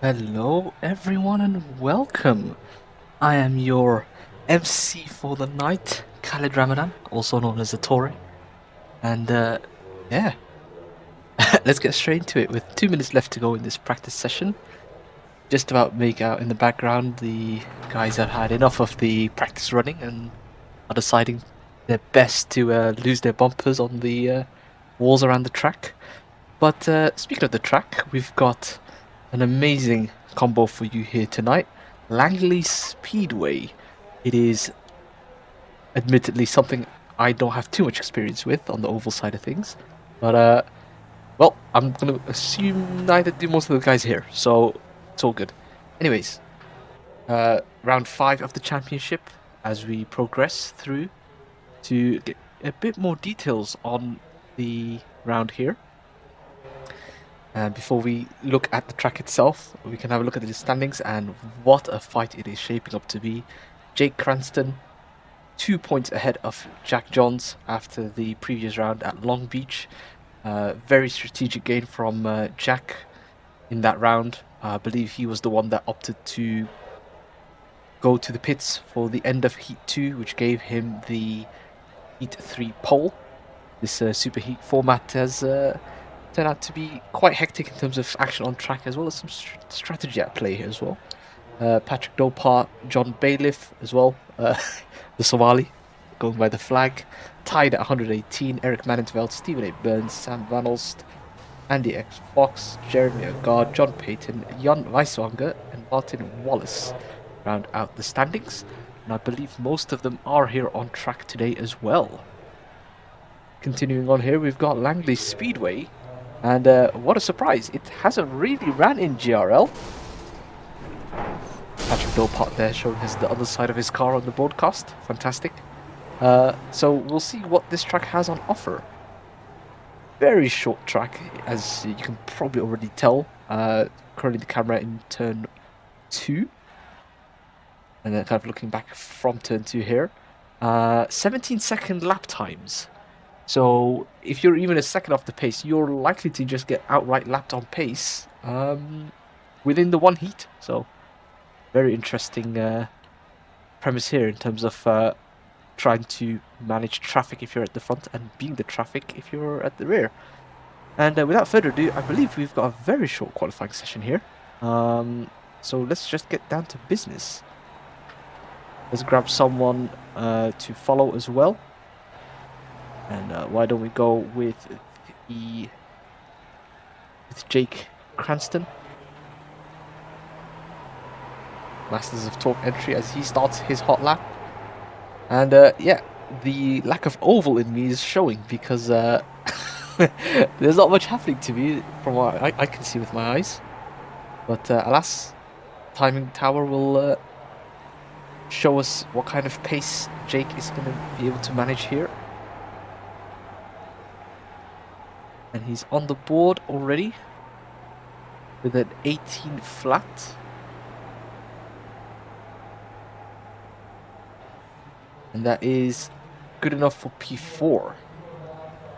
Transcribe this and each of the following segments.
Hello, everyone, and welcome. I am your MC for the night, Khalid Ramadan, also known as the Tory. And yeah, let's get straight into it. With 2 minutes left to go in this practice session, just about make out in the background the guys have had enough of the practice running and are deciding their best to lose their bumpers on the walls around the track. But speaking of the track, we've got an amazing combo for you here tonight. Langley Speedway. It is admittedly something I don't have too much experience with on the oval side of things. But well, I'm gonna assume neither do most of the guys here, so it's all good. Anyways, round 5 of the championship as we progress through to get a bit more details on the round here. Before we look at the track itself, we can have a look at the standings and what a fight it is shaping up to be. Jake Cranston, 2 points ahead of Jack Johns after the previous round at Long Beach. Very strategic gain from Jack in that round. I believe he was the one that opted to go to the pits for the end of Heat 2, which gave him the Heat 3 pole. This super heat format has turned out to be quite hectic in terms of action on track, as well as some strategy at play here as well. Patrick Dopart, John Bailiff as well, the Somali, going by the flag, tied at 118, Eric Manentveld, Stephen A. Burns, Sam Van Olst, Andy X. Fox, Jeremy Agard, John Payton, Jan Weiswanger, and Martin Wallace round out the standings, and I believe most of them are here on track today as well. Continuing on here, we've got Langley Speedway. And what a surprise, it hasn't really ran in GRL. Patrick Dopart there showing us the other side of his car on the broadcast. Fantastic. So we'll see what this track has on offer. Very short track, as you can probably already tell. Currently the camera in turn 2. And then kind of looking back from turn 2 here. 17-second lap times. So if you're even a second off the pace, you're likely to just get outright lapped on pace within the one heat. So very interesting premise here in terms of trying to manage traffic if you're at the front and being the traffic if you're at the rear. And without further ado, I believe we've got a very short qualifying session here. So let's just get down to business. Let's grab someone to follow as well. And why don't we go with Jake Cranston, Masters of Torque entry, as he starts his hot lap. And yeah, the lack of oval in me is showing because there's not much happening to me from what I can see with my eyes. But alas, timing tower will show us what kind of pace Jake is going to be able to manage here. And he's on the board already with an 18 flat. And that is good enough for P4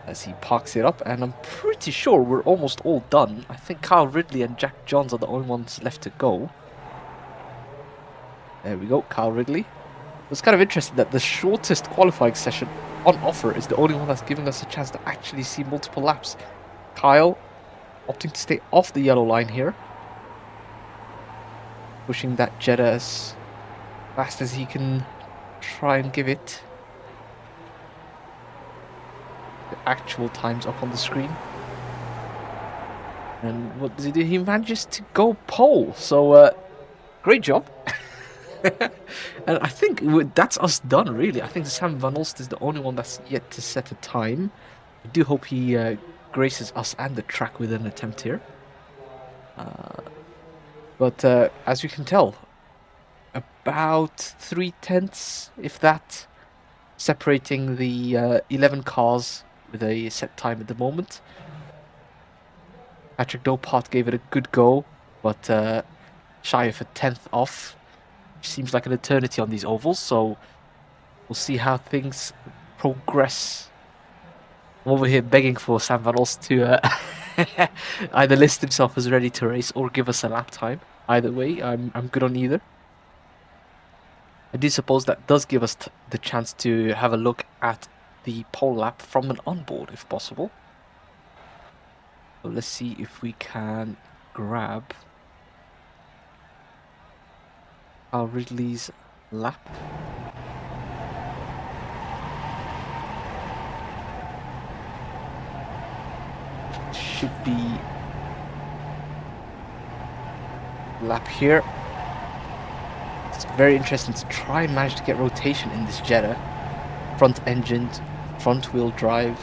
as he parks it up. And I'm pretty sure we're almost all done. I think Kyle Ridley and Jack Johns are the only ones left to go. There we go, Kyle Ridley. It's kind of interesting that the shortest qualifying session on offer is the only one that's giving us a chance to actually see multiple laps. Kyle opting to stay off the yellow line here, pushing that Jetta as fast as he can try and give it. The actual times up on the screen. And what does he do? He manages to go pole, so great job. And I think that's us done, really. I think Sam Van Olst is the only one that's yet to set a time. I do hope he graces us and the track with an attempt here. But as you can tell, about 3/10, if that, separating the 11 cars with a set time at the moment. Patrick Dopart gave it a good go, but shy of a 10th off. Seems like an eternity on these ovals, so we'll see how things progress. I'm over here begging for Sam Van Olst to either list himself as ready to race or give us a lap time. Either way, I'm good on either. I do suppose that does give us the chance to have a look at the pole lap from an onboard, if possible. So let's see if we can grab our Ridley's lap. Should be lap here. It's very interesting to try and manage to get rotation in this Jetta. Front engined, front wheel drive.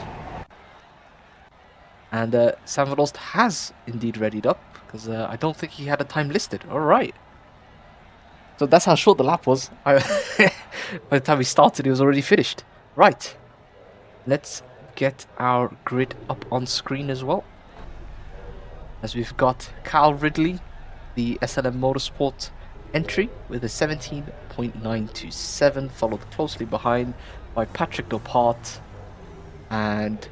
And Sam Van Olst has indeed readied up, because I don't think he had a time listed. Alright. So that's how short the lap was. By the time we started, it was already finished. Right. Let's get our grid up on screen as well. As we've got Kyle Ridley, the SLM Motorsport entry with a 17.927, followed closely behind by Patrick Dopart and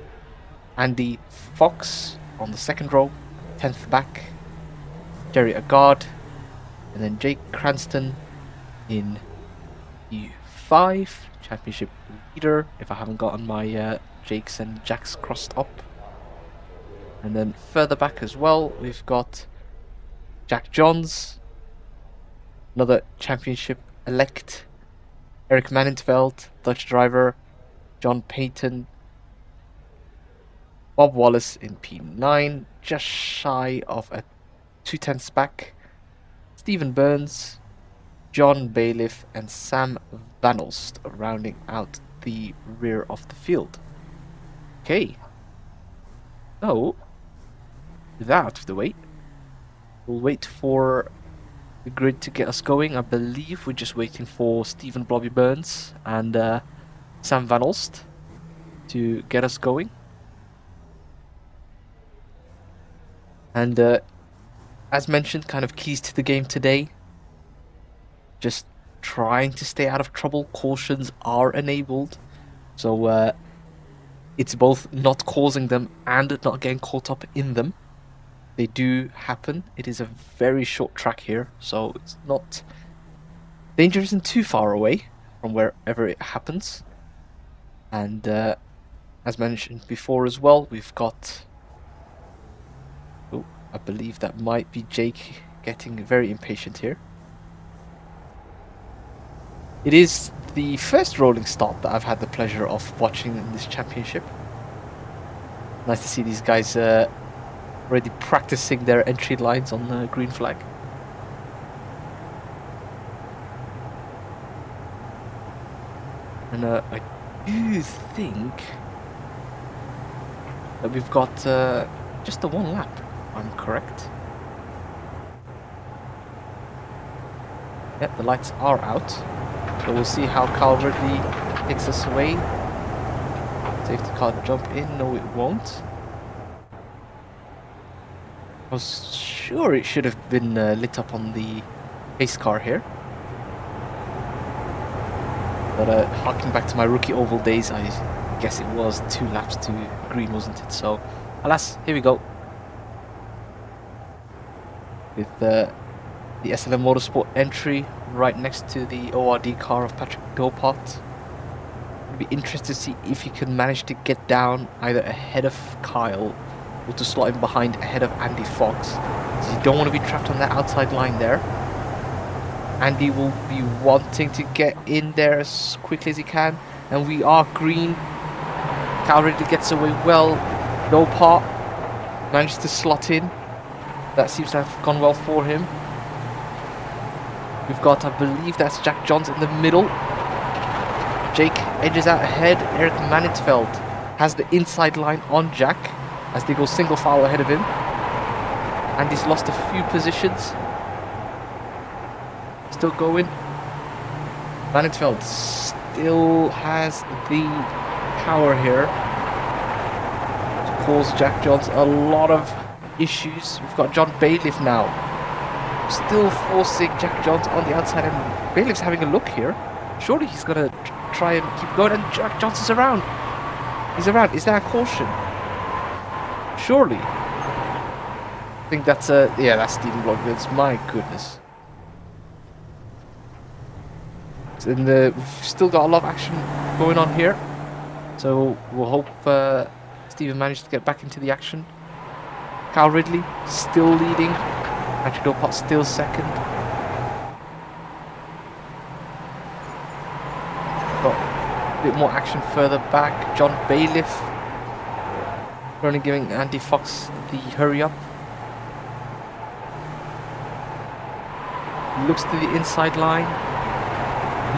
Andy Fox on the second row, 10th back, Jerry Agard, and then Jake Cranston in Q5, championship leader, if I haven't gotten my Jakes and Jacks crossed up. And then further back as well, we've got Jack Johns, another championship elect, Eric Manintveld, Dutch driver, John Payton, Bob Wallace in P9, just shy of a 2/10 back, Stephen Burns, John Bailiff, and Sam Van Olst rounding out the rear of the field. Okay. So, with that out of the way, we'll wait for the grid to get us going. I believe we're just waiting for Stephen Blobby Burns and Sam Van Olst to get us going. And as mentioned, kind of keys to the game today. Just trying to stay out of trouble. Cautions are enabled. So it's both not causing them and not getting caught up in them. They do happen. It is a very short track here, so it's not... Danger isn't too far away from wherever it happens. And as mentioned before as well, we've got... Oh, I believe that might be Jake getting very impatient here. It is the first rolling start that I've had the pleasure of watching in this championship. Nice to see these guys already practicing their entry lines on the green flag. And I do think that we've got just the one lap, if I'm correct. Yep, the lights are out. So we'll see how Carl Ridley takes us away. Safety car jump in. No, it won't. I was sure it should have been lit up on the pace car here. But harking back to my rookie oval days, I guess it was 2 laps to green, wasn't it? So, alas, here we go. With the SLM Motorsport entry right next to the ORD car of Patrick Dopart. It'll be interesting to see if he can manage to get down either ahead of Kyle or to slot in behind ahead of Andy Fox. So you don't want to be trapped on that outside line there. Andy will be wanting to get in there as quickly as he can, and we are green. Kyle Ridley gets away well. Dopart managed to slot in. That seems to have gone well for him. We've got, I believe that's Jack Johns in the middle. Jake edges out ahead. Eric Manintveld has the inside line on Jack as they go single file ahead of him. And he's lost a few positions. Still going. Manintveld still has the power here to cause Jack Johns a lot of issues. We've got John Bailiff now, still forcing Jack Johns on the outside, and Bailiff's having a look here. Surely he's going to try and keep going, and Jack Johns is around. He's around. Is that a caution? Surely. I think that's a... Yeah, that's Steven Blockwoods. My goodness. And we've still got a lot of action going on here. So we'll hope Steven managed to get back into the action. Kyle Ridley still leading. Patrick Dopot still second. Got a bit more action further back. John Bailiff currently giving Andy Fox the hurry up. Looks to the inside line.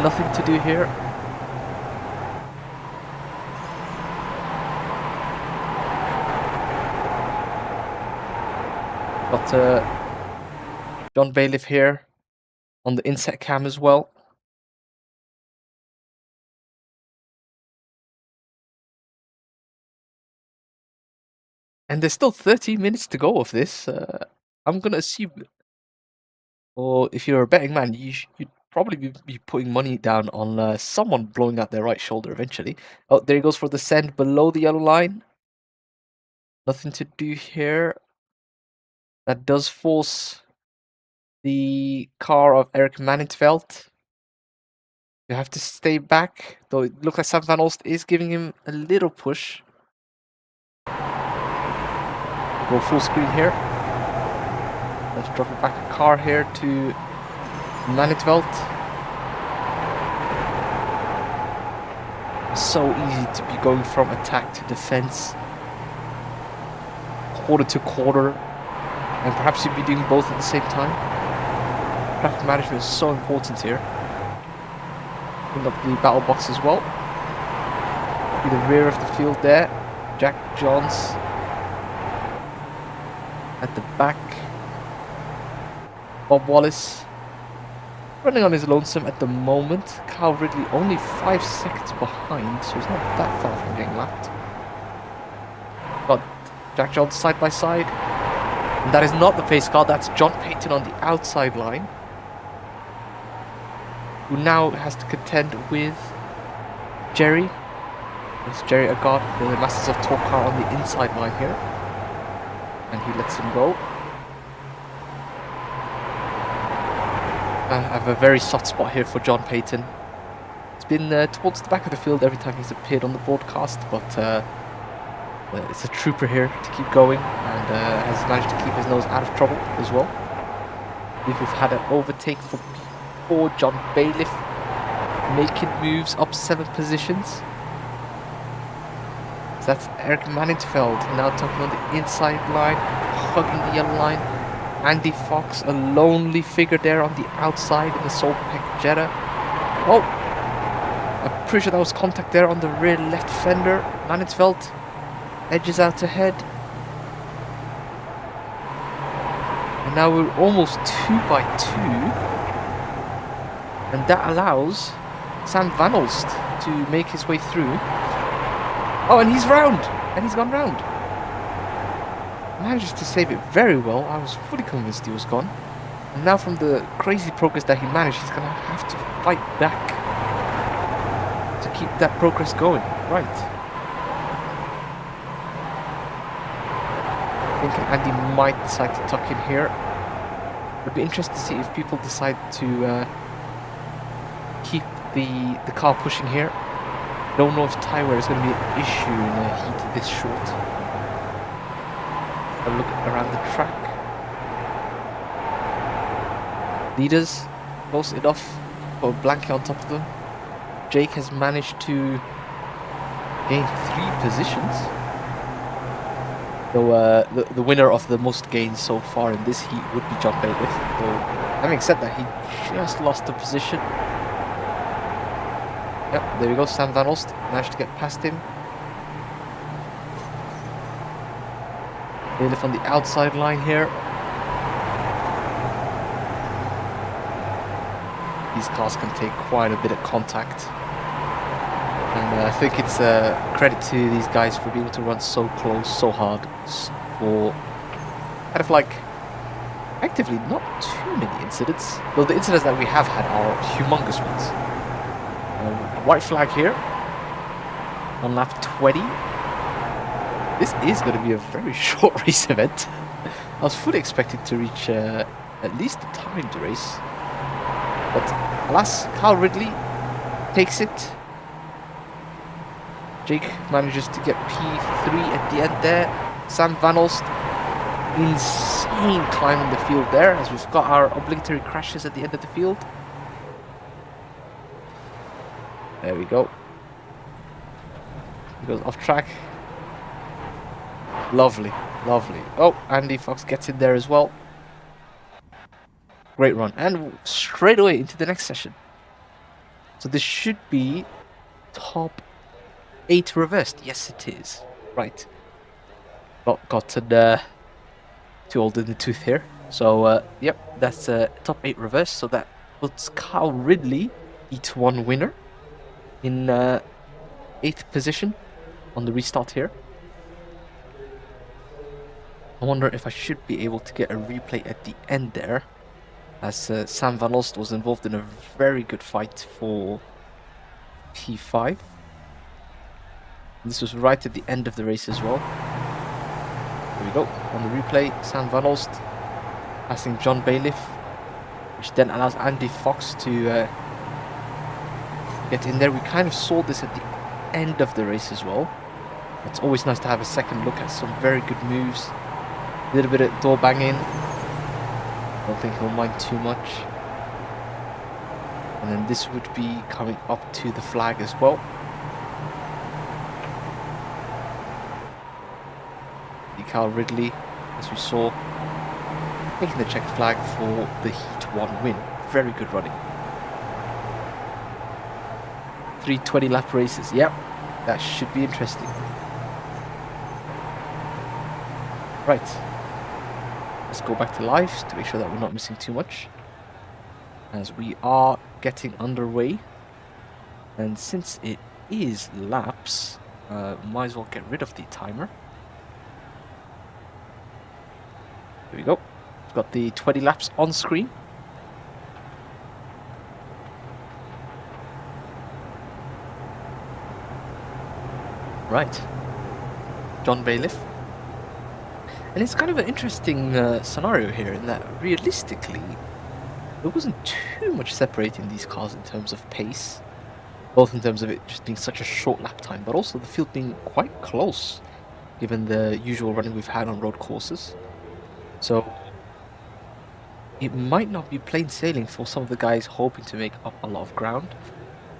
Nothing to do here. Got John Bailiff here on the inset cam as well. And there's still 13 minutes to go of this. I'm going to assume, or if you're a betting man, you'd probably be putting money down on someone blowing out their right shoulder eventually. Oh, there he goes for the send below the yellow line. Nothing to do here. That does force the car of Eric Manintveld. You have to stay back, though it looks like Sam Van Olst is giving him a little push. Go full screen here. Let's drop it back a car here to Manintveld. So easy to be going from attack to defense, quarter to quarter, and perhaps you'd be doing both at the same time. Traffic management is so important here. Bring up the battle box as well. To the rear of the field there. Jack Johns at the back. Bob Wallace running on his lonesome at the moment. Kyle Ridley only 5 seconds behind, so he's not that far from getting lapped. Got Jack Johns side by side. And that is not the pace car, that's John Payton on the outside line, who now has to contend with Jerry. It's Jerry Agard, the Masters of Torque car on the inside line here. And he lets him go. I have a very soft spot here for John Payton. It's been towards the back of the field every time he's appeared on the broadcast, but it's a trooper here to keep going, and has managed to keep his nose out of trouble as well. We've had an overtake for John Bailiff, making moves up 7 positions. So that's Eric Manintveld now tugging on the inside line, hugging the yellow line. Andy Fox, a lonely figure there on the outside in the Solpec Jetta. Oh, I'm pretty sure that was contact there on the rear left fender. Manintveld edges out ahead. And now we're almost 2 by 2. And that allows Sam Van Olst to make his way through. Oh, and he's round! And he's gone round. Manages to save it very well. I was fully convinced he was gone. And now from the crazy progress that he managed, he's going to have to fight back to keep that progress going. Right. I think Andy might decide to tuck in here. It'd be interesting to see if people decide to keep the car pushing here. Don't know if tyre wear is going to be an issue in a heat this short. A look around the track. Leaders close enough for a blanket on top of them. Jake has managed to gain 3 positions. Though the winner of the most gains so far in this heat would be John Bailiff. Though having said that, he just lost a position. Yep, there we go. Sam Van Olst managed to get past him. Bailiff on the outside line here. These cars can take quite a bit of contact. And I think it's a credit to these guys for being able to run so close, so hard, for kind of like actively not too many incidents. Though the incidents that we have had are humongous ones. White flag here on lap 20. This is going to be a very short race event. I was fully expected to reach at least the timed race. But alas, Kyle Ridley takes it. Jake manages to get P3 at the end there. Sam Van Olst, insane climb in the field there, as we've got our obligatory crashes at the end of the field. There we go. He goes off track. Lovely, lovely. Oh, Andy Fox gets in there as well. Great run. And straight away into the next session. So this should be top 8 reversed. Yes, it is. Right. Not gotten too old in the tooth here. So, yep, that's top 8 reverse. So that puts Kyle Ridley, Heat 1 winner, in 8th position on the restart here. I wonder if I should be able to get a replay at the end there, as Sam Van Olst was involved in a very good fight for P5. This was right at the end of the race as well. Here we go, on the replay, Sam Van Olst passing John Bailiff, which then allows Andy Fox to get in there. We kind of saw this at the end of the race as well. It's always nice to have a second look at some very good moves. A little bit of door banging. Don't think he'll mind too much. And then this would be coming up to the flag as well. Kyle Ridley, as we saw, taking the checked flag for the Heat 1 win. Very good running. 3 20-lap races. Yep, that should be interesting. Right. Let's go back to live to make sure that we're not missing too much, as we are getting underway. And since it is laps, might as well get rid of the timer. There we go. We've got the 20 laps on screen. Right. John Bailiff. And it's kind of an interesting scenario here, in that realistically there wasn't too much separating these cars in terms of pace, both in terms of it just being such a short lap time, but also the field being quite close given the usual running we've had on road courses. So it might not be plain sailing for some of the guys hoping to make up a lot of ground.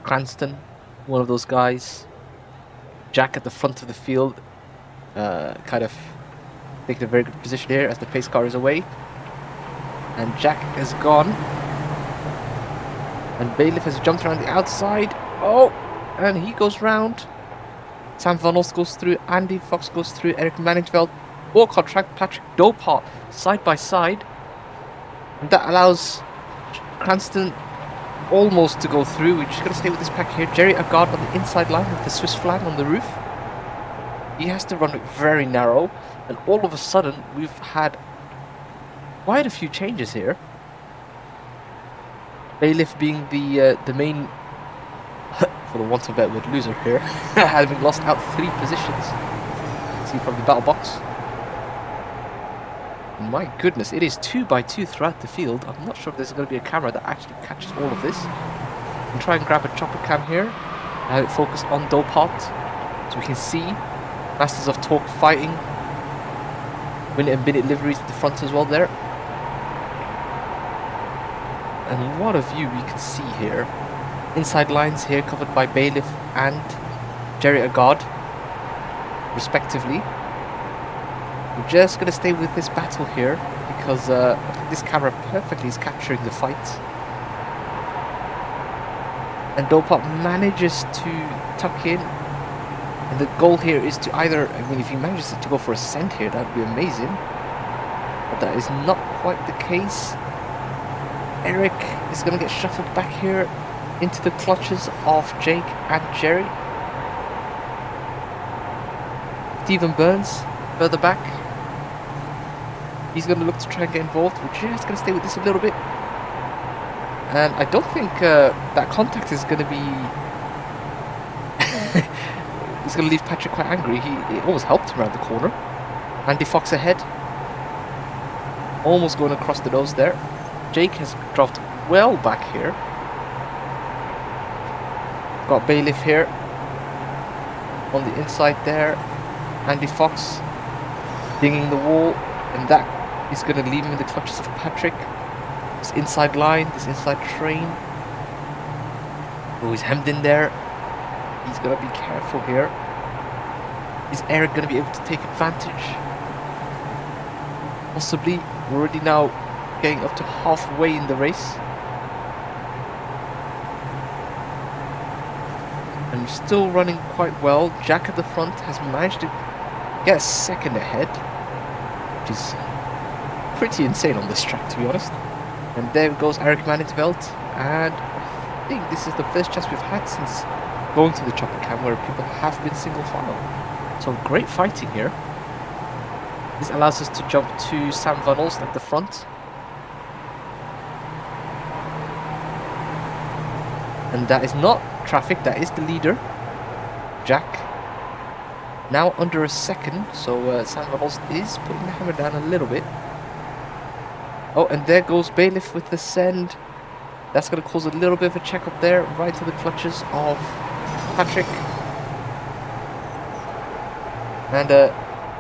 Cranston, one of those guys. Jack at the front of the field, kind of taking a very good position here as the pace car is away. And Jack has gone. And Bailiff has jumped around the outside. Oh, and he goes round. Sam Van Olst goes through, Andy Fox goes through, Eric Manningveld, walk on track, Patrick Dopart side by side. And that allows Cranston almost to go through. We're just going to stay with this pack here. Jerry Agard on the inside line with the Swiss flag on the roof. He has to run it very narrow, and all of a sudden we've had quite a few changes here. Bailiff being the main, for the want of a better word, loser here, having lost out 3 positions. See from the battle box. My goodness, it is 2 by 2 throughout the field. I'm not sure if there's going to be a camera that actually catches all of this. I'll try and grab a chopper cam here. Have it focused on Dopart, so we can see Masters of Torque fighting. Minute and minute liveries at the front as well there. And what a view we can see here. Inside lines here covered by Bailiff and Jerry Agard, respectively. We're just going to stay with this battle here, because I think this camera perfectly is capturing the fight. And Dopart manages to tuck in. And the goal here is to either, I mean, if he manages to go for a cent here, that would be amazing. But that is not quite the case. Eric is going to get shuffled back here into the clutches of Jake and Jerry. Stephen Burns further back. He's going to look to try and get involved. We're just going to stay with this a little bit. And I don't think that contact is going to be... it's going to leave Patrick quite angry. It almost helped him around the corner. Andy Fox ahead. Almost going across the nose there. Jake has dropped well back here. Got Bailiff here on the inside there. Andy Fox dinging the wall, and that is going to leave him in the clutches of Patrick. This inside line, this inside train. Oh, he's hemmed in there. He's got to be careful here. Is Eric going to be able to take advantage? Possibly. We're already now getting up to halfway in the race. And we're still running quite well. Jack at the front has managed to get a second ahead, which is pretty insane on this track, to be honest. And there goes Eric Mannintveld, and I think this is the first chance we've had since going to the chopper cam where people have been single file. So great fighting here. This allows us to jump to Sam Van Olst at the front. And that is not traffic, that is the leader, Jack. Now under a second, so Sam Van Olst is putting the hammer down a little bit. Oh, and there goes Bailiff with the send. That's going to cause a little bit of a check up there, right to the clutches of Patrick. And,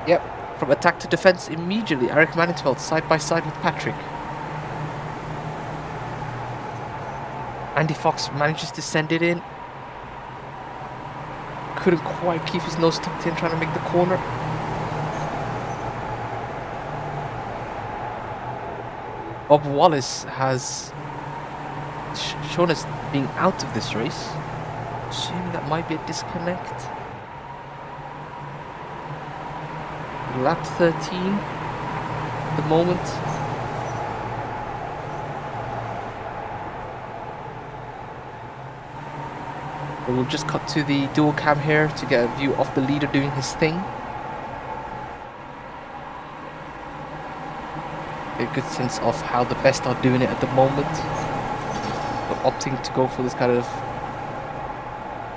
yep, from attack to defense immediately, Eric Mannintveld side by side with Patrick. Andy Fox manages to send it in. Couldn't quite keep his nose tucked in, trying to make the corner. Bob Wallace has shown us being out of this race. Assuming that might be a disconnect. Lap 13 at the moment. But we'll just cut to the dual cam here to get a view of the leader doing his thing. A good sense of how the best are doing it at the moment. But opting to go for this kind of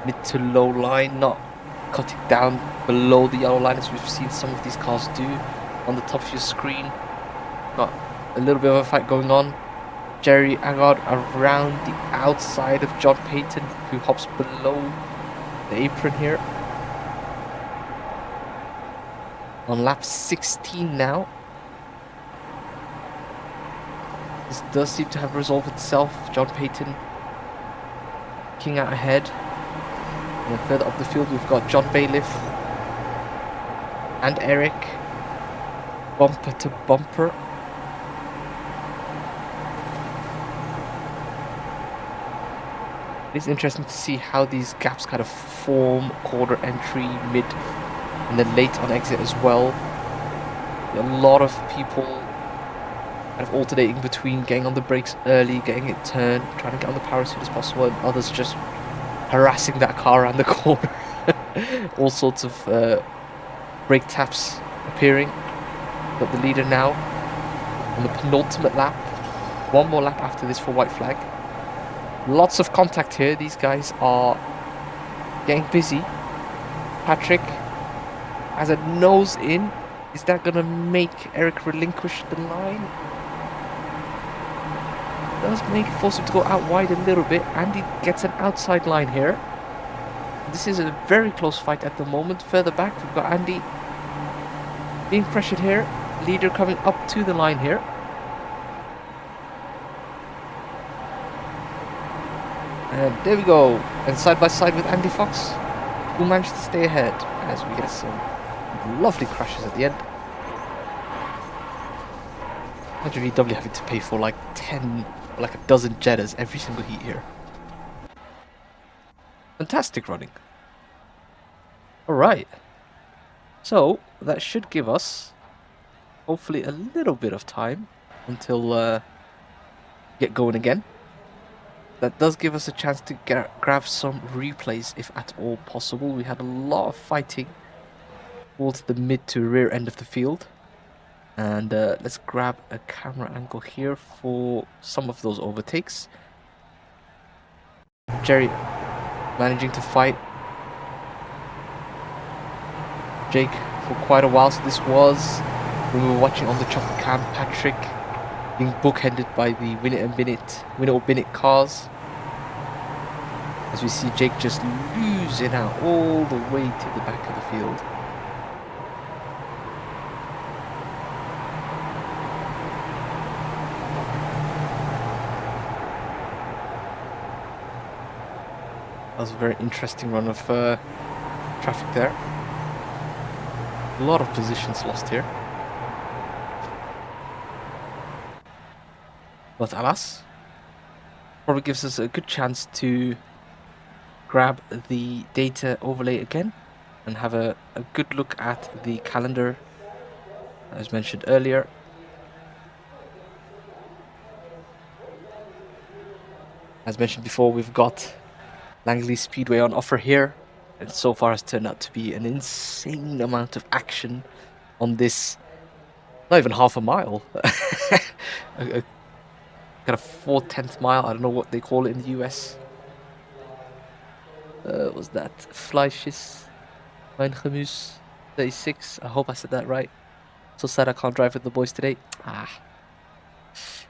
mid to low line, not cutting down below the yellow line as we've seen some of these cars do on the top of your screen. Got a little bit of a fight going on. Jerry Agard around the outside of John Payton, who hops below the apron here. On lap 16 now. This does seem to have resolved itself. John Payton king out ahead. And then further up the field we've got John Bailiff and Eric bumper to bumper. It's interesting to see how these gaps kind of form quarter entry, mid, and then late on exit as well. A lot of people kind of alternating between getting on the brakes early, getting it turned, trying to get on the power as soon as possible, and others just harassing that car around the corner. All sorts of brake taps appearing. Got the leader now on the penultimate lap. One more lap after this for white flag. Lots of contact here. These guys are getting busy. Patrick has a nose in. Is that going to make Eric relinquish the line? Does make it force him to go out wide a little bit. Andy gets an outside line here. This is a very close fight at the moment. Further back, we've got Andy being pressured here. Leader coming up to the line here. And there we go. And side by side with Andy Fox, who managed to stay ahead as we get some lovely crashes at the end. Imagine VW having to pay for like 10, like a dozen Jettas every single heat here. Fantastic running. Alright. So, that should give us, hopefully, a little bit of time until get going again. That does give us a chance to grab some replays if at all possible. We had a lot of fighting towards the mid to rear end of the field. And let's grab a camera angle here for some of those overtakes. Jerry managing to fight Jake for quite a while. So this was when we were watching on the chopper cam. Patrick being bookended by the winner or bin it cars. As we see Jake just losing out all the way to the back of the field. That was a very interesting run of traffic there. A lot of positions lost here. But alas, probably gives us a good chance to grab the data overlay again and have a good look at the calendar as mentioned earlier. As mentioned before, we've got Langley Speedway on offer here, and so far has turned out to be an insane amount of action on this, not even half a mile, a kind of 4/10 mile, I don't know what they call it in the US. Was that Fleischis Weingemus 36? I hope I said that right. So sad I can't drive with the boys today.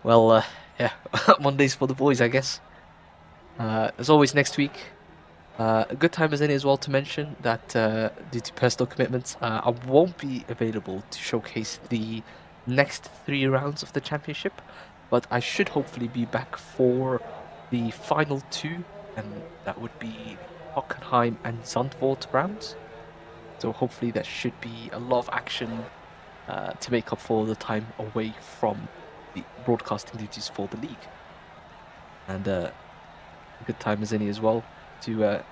Well, yeah, Mondays for the boys, I guess. As always, next week, a good time as any as well to mention that due to personal commitments, I won't be available to showcase the next 3 rounds of the championship, but I should hopefully be back for the final 2, and that would be Hockenheim and Zandvoort rounds. So hopefully there should be a lot of action to make up for the time away from the broadcasting duties for the league. And a good time as any as well to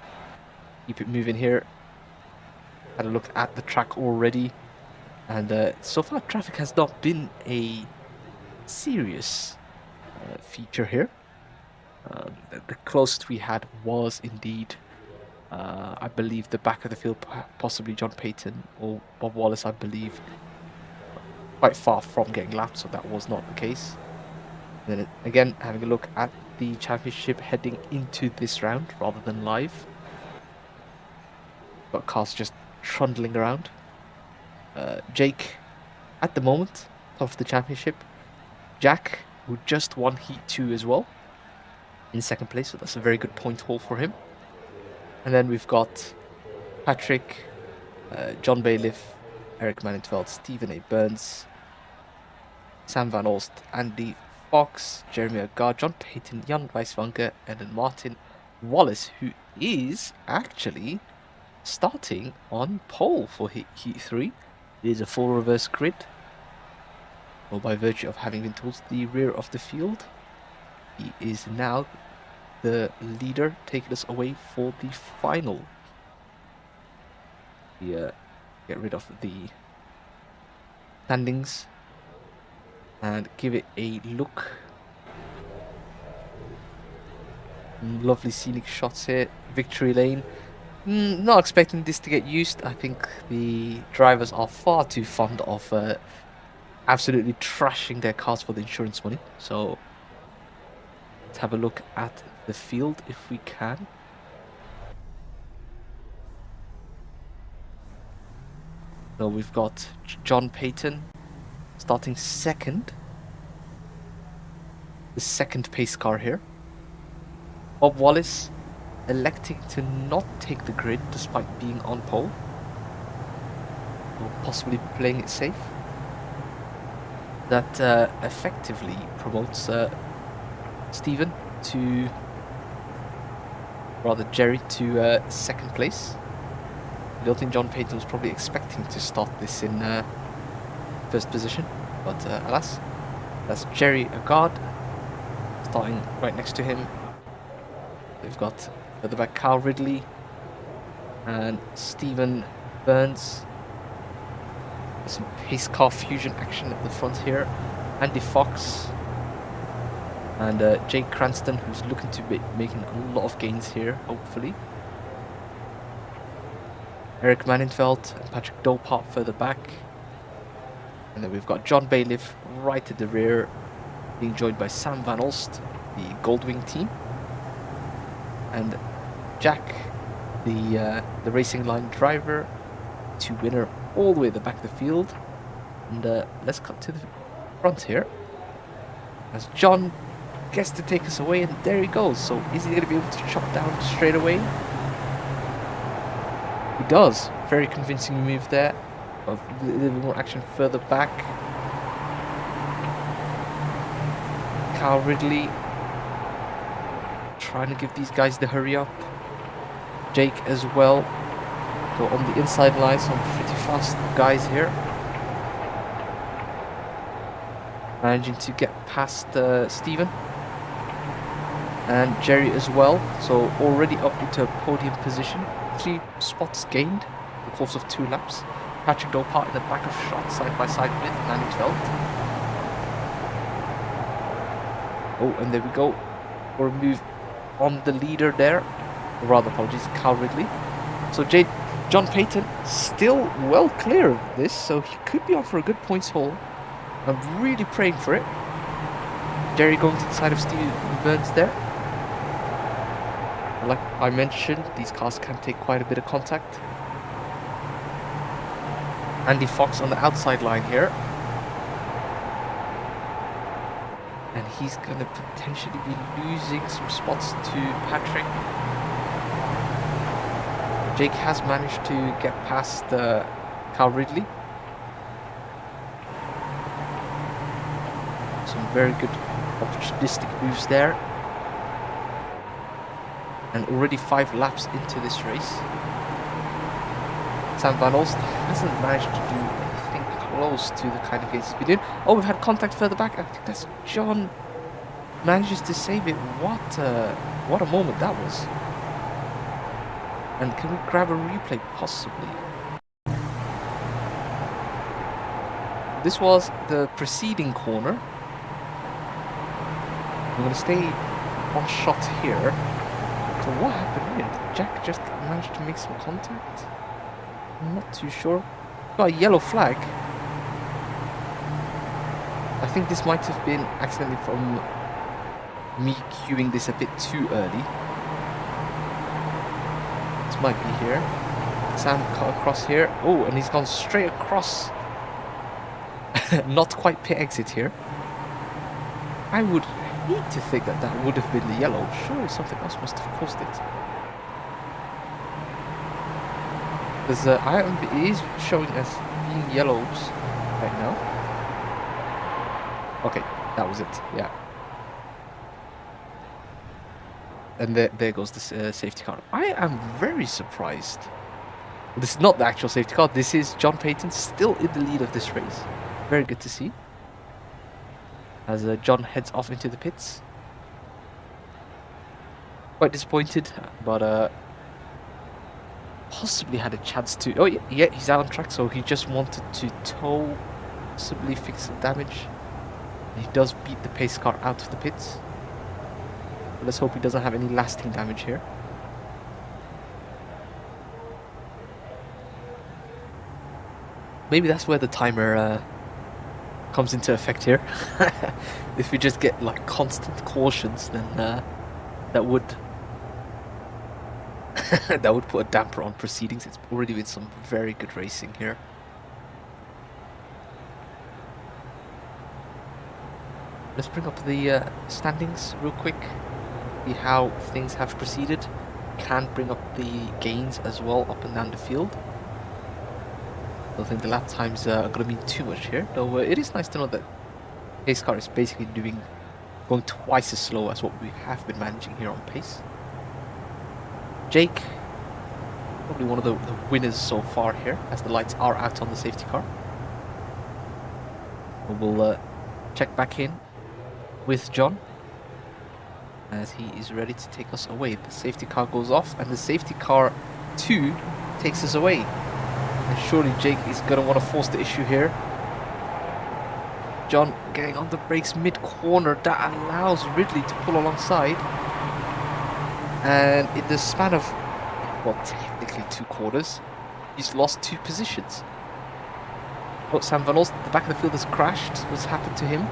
keep it moving here. Had a look at the track already, and so far traffic has not been a serious feature here. The closest we had was indeed, I believe, the back of the field, possibly John Payton or Bob Wallace, I believe, quite far from getting lapped, so that was not the case. And then again, having a look at the championship heading into this round rather than live. Got cars just trundling around. Jake, at the moment, top of the championship. Jack, who just won Heat 2 as well, in second place, so that's a very good point haul for him. And then we've got Patrick, John Bailiff, Eric Manningtveld, Stephen A. Burns, Sam Van Olst, Andy Fox, Jeremy Agard, John Payton, Jan Weiswanger, and then Martin Wallace, who is actually starting on pole for Heat 3. It is a full reverse grid. Well, by virtue of having been towards the rear of the field, he is now the leader, taking us away for the final. We get rid of the standings and give it a look. Lovely scenic shots here. Victory lane. Not expecting this to get used. I think the drivers are far too fond of absolutely trashing their cars for the insurance money. So let's have a look at the field if we can. So we've got John Payton starting second. The second pace car here. Bob Wallace electing to not take the grid despite being on pole. Or possibly playing it safe. That effectively promotes Stephen to, rather Jerry, to second place. I don't think John Payton was probably expecting to start this in first position, but alas, that's Jerry Agard starting right next to him. We've got at the back Carl Ridley and Stephen Burns. Some pace car fusion action at the front here. Andy Fox and Jake Cranston, who's looking to be making a lot of gains here, hopefully. Eric Manningtveld and Patrick Dolpart further back. And then we've got John Bailiff right at the rear, being joined by Sam Van Olst, the Goldwing team. And Jack, the racing line driver, to winner all the way at the back of the field. And let's cut to the front here. as John gets to take us away, and there he goes. So is he going to be able to chop down straight away? He does. Very convincing move there. A little bit more action further back. Carl Ridley trying to give these guys the hurry up. Jake as well. So on the inside line, some pretty fast guys here. Managing to get past Stephen. And Jerry as well. So already up into a podium position. 3 spots gained in the course of 2 laps. Patrick Dopart in the back of shot, side by side with Manny Tveld. Oh, and there we go. For a move on the leader there. Or rather, apologies, Carl Ridley. So John Payton still well clear of this, so he could be on for a good points haul. I'm really praying for it. Jerry going to the side of Steve Burns there. Like I mentioned, these cars can take quite a bit of contact. Andy Fox on the outside line here. And he's going to potentially be losing some spots to Patrick. Jake has managed to get past Carl Ridley. Some very good opportunistic moves there. And already 5 laps into this race. Sam Van Olst hasn't managed to do anything close to the kind of gains he's been doing. Oh, we've had contact further back. I think that's John manages to save it. What a moment that was. And can we grab a replay? Possibly. This was the preceding corner. I'm going to stay on shot here. So what happened here? Did Jack just manage to make some contact? I'm not too sure. Got a yellow flag. I think this might have been accidentally from me queuing this a bit too early. This might be here. Sam cut across here. Oh, and he's gone straight across. Not quite pit exit here. I would hate to think that that would have been the yellow. Surely something else must have caused it. Because it is showing as being yellows right now. Okay, that was it. Yeah. And there goes the safety car. I am very surprised. This is not the actual safety car. This is John Payton still in the lead of this race. Very good to see. As John heads off into the pits. Quite disappointed, but possibly had a chance to... Oh, yeah, he's out on track, so he just wanted to tow, possibly fix some damage. He does beat the pace car out of the pits. But let's hope he doesn't have any lasting damage here. Maybe that's where the timer comes into effect here. If we just get like constant cautions, then that would that would put a damper on proceedings. It's already been some very good racing here. Let's bring up the standings real quick. See how things have proceeded. Can bring up the gains as well up and down the field. I don't think the lap times are going to mean too much here, though it is nice to know that pace car is basically going twice as slow as what we have been managing here on pace. Jake, probably one of the winners so far here, as the lights are out on the safety car. We'll check back in with John as he is ready to take us away. The safety car goes off, and the safety car 2 takes us away. And surely Jake is going to want to force the issue here. John getting on the brakes mid-corner. That allows Ridley to pull alongside. And in the span of, well, technically 2 quarters, he's lost 2 positions. Oh, Sam Van Olst, the back of the field has crashed. What's happened to him?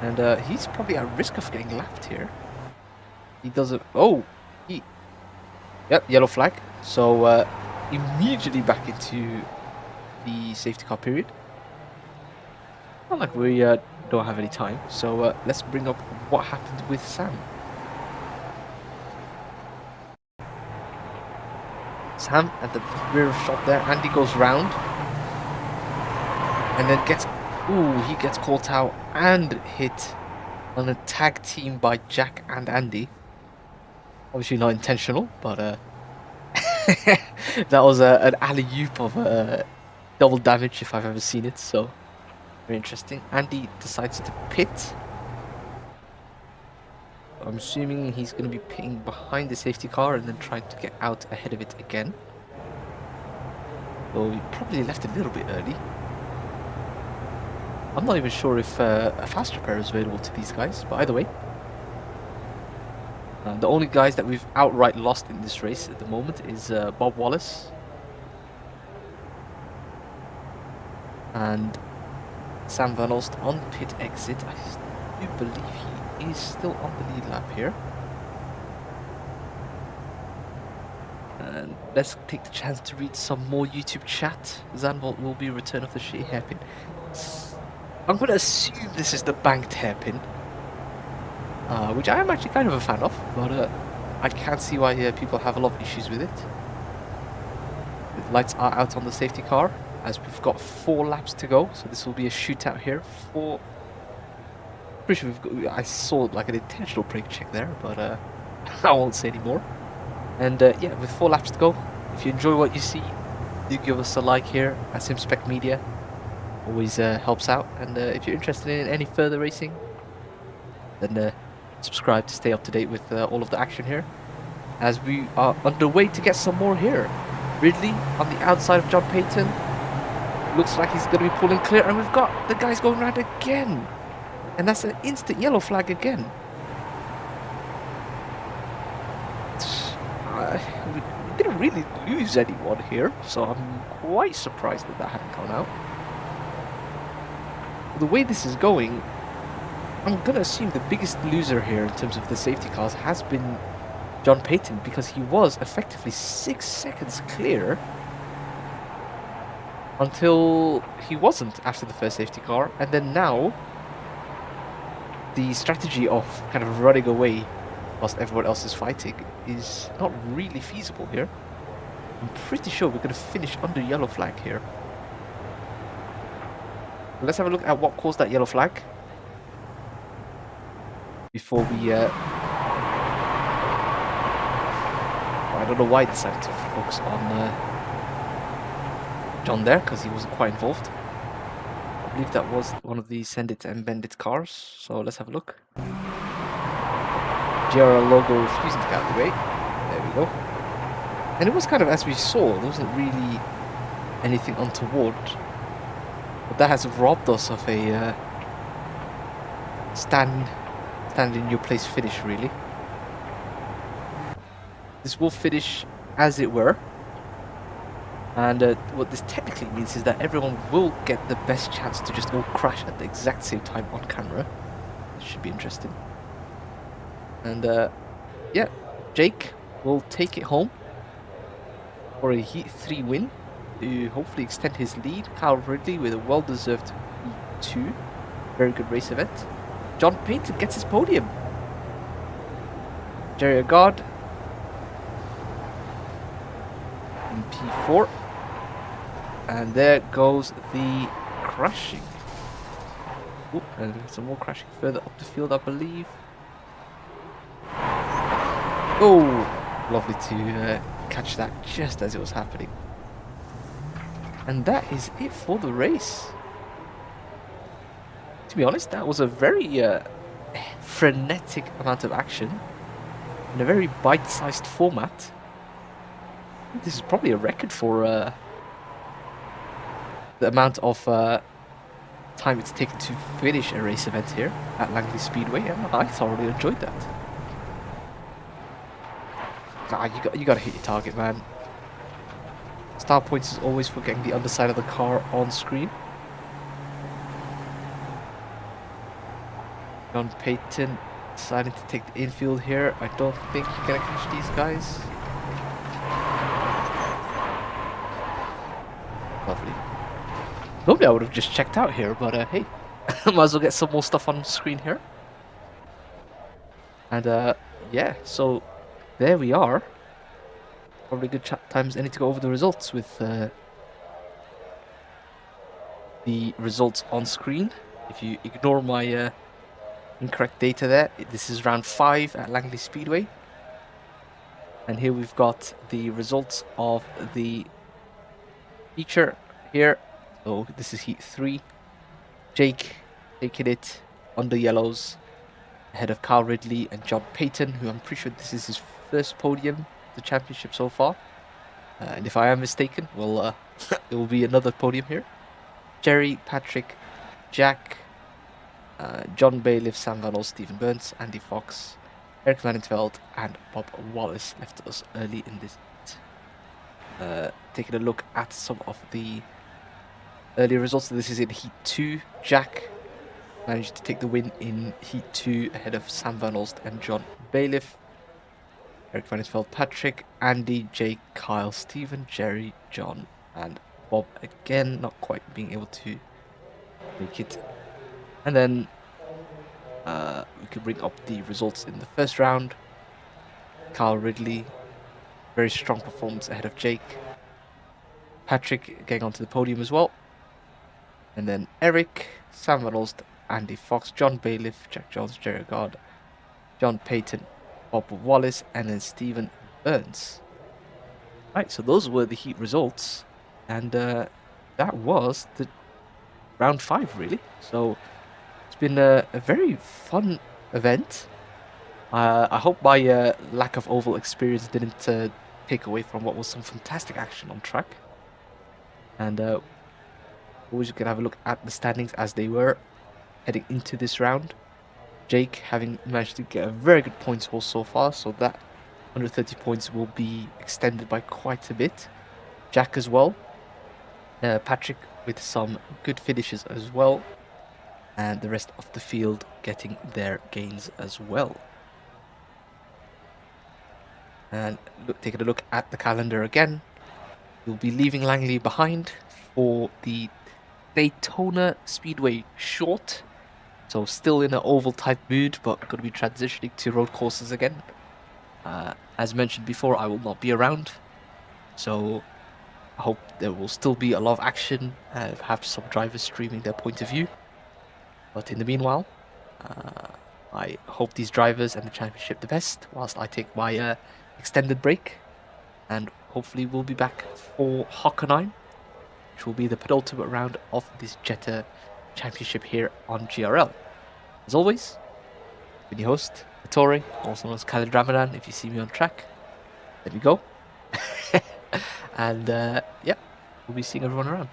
And he's probably at risk of getting lapped here. He doesn't... Oh! Yep, yellow flag. So immediately back into the safety car period. Not like we don't have any time, so let's bring up what happened with Sam. Sam at the rear shot there. Andy goes round and then gets, he gets caught out and hit on a tag team by Jack and Andy. Obviously not intentional, but that was an alley-oop of double damage if I've ever seen it, so very interesting. Andy decides to pit. I'm assuming he's going to be pitting behind the safety car and then trying to get out ahead of it again. So he probably left a little bit early. I'm not even sure if a fast repair is available to these guys, but either way. The only guys that we've outright lost in this race at the moment is Bob Wallace and Sam Van Olst on pit exit. I do believe he is still on the lead lap here. And let's take the chance to read some more YouTube chat. Zandvoort will be return of the shitty hairpin. I'm going to assume this is the banked hairpin, which I am actually kind of a fan of, but I can see why people have a lot of issues with it. The lights are out on the safety car as we've got 4 laps to go, so this will be a shootout here. Pretty sure we've got, I saw like an intentional brake check there, but I won't say anymore. And yeah, with 4 laps to go, if you enjoy what you see, do give us a like here at SimSpec Media. Always helps out. And if you're interested in any further racing, then subscribe to stay up to date with all of the action here, as we are underway to get some more here. Ridley on the outside of John Payton. Looks like he's going to be pulling clear, and we've got the guys going around again. And that's an instant yellow flag again. We didn't really lose anyone here, so I'm quite surprised that hadn't gone out. The way this is going, I'm going to assume the biggest loser here in terms of the safety cars has been John Payton, because he was effectively 6 seconds clear until he wasn't after the first safety car, and then now the strategy of kind of running away whilst everyone else is fighting is not really feasible here. I'm pretty sure we're going to finish under yellow flag here. Let's have a look at what caused that yellow flag before we I don't know why I decided to focus on John there, because he wasn't quite involved. I believe that was one of the Send It and Bend It cars, so let's have a look. GRL logo refusing to get out of the way. There we go. And it was kind of, as we saw, there wasn't really anything untoward. But that has robbed us of a stand in your place finish, really. This will finish as it were. And what this technically means is that everyone will get the best chance to just all crash at the exact same time on camera. This should be interesting. And yeah, Jake will take it home for a Heat 3 win to hopefully extend his lead. Kyle Ridley with a well-deserved Heat 2. Very good race event. John Payton gets his podium. Jerry Agard in P4. And there goes the crashing. Ooh, and some more crashing further up the field, I believe. Oh, lovely to catch that just as it was happening. And that is it for the race. To be honest, that was a very frenetic amount of action in a very bite-sized format. This is probably a record for the amount of time it's taken to finish a race event here at Langley Speedway, and I thoroughly enjoyed that. You gotta hit your target, man. Star points is always for getting the underside of the car on screen. John Payton deciding to take the infield here. I don't think he's gonna catch these guys. Lovely. Normally I would have just checked out here, but hey, Might as well get some more stuff on screen here. And yeah, so there we are. Probably good times. I need to go over the results with the results on screen. If you ignore my incorrect data there, this is round 5 at Langley Speedway. And here we've got the results of the feature here. So this is heat 3. Jake taking it on the yellows ahead of Carl Ridley and John Payton, who I'm pretty sure this is his first podium, the championship so far. And if I am mistaken, well, it will be another podium here. Jerry, Patrick, Jack, John Bailiff, Sam Van Ols, Stephen Burns, Andy Fox, Eric Van Entveld, and Bob Wallace left us early in this. Taking a look at some of the earlier results. This is in Heat 2. Jack managed to take the win in Heat 2 ahead of Sam Van Olst and John Bailiff. Eric Van Entveld, Patrick, Andy, Jake, Kyle, Stephen, Jerry, John, and Bob again not quite being able to make it. And then we could bring up the results in the first round. Carl Ridley, very strong performance ahead of Jake. Patrick getting onto the podium as well. And then Eric, Sam Van Olst, Andy Fox, John Bailiff, Jack Jones, Jerry God, John Payton, Bob Wallace, and then Stephen Burns. Right, so those were the heat results. And that was the round 5, really. So it's been a very fun event. I hope my lack of oval experience didn't take away from what was some fantastic action on track. And always you can have a look at the standings as they were heading into this round. Jake having managed to get a very good points haul so far, so that 130 points will be extended by quite a bit. Jack as well. Patrick with some good finishes as well. And the rest of the field getting their gains as well. And taking a look at the calendar again. We'll be leaving Langley behind for the Daytona Speedway short. So still in an oval type mood, but going to be transitioning to road courses again. As mentioned before, I will not be around. So I hope there will still be a lot of action and have some drivers streaming their point of view. But in the meanwhile, I hope these drivers and the championship the best whilst I take my extended break. And hopefully we'll be back for Hockenheim, which will be the penultimate round of this Jetta Championship here on GRL. As always, been your host, Ettore, also known as Khalid Ramadan. If you see me on track, let me go. And yeah, we'll be seeing everyone around.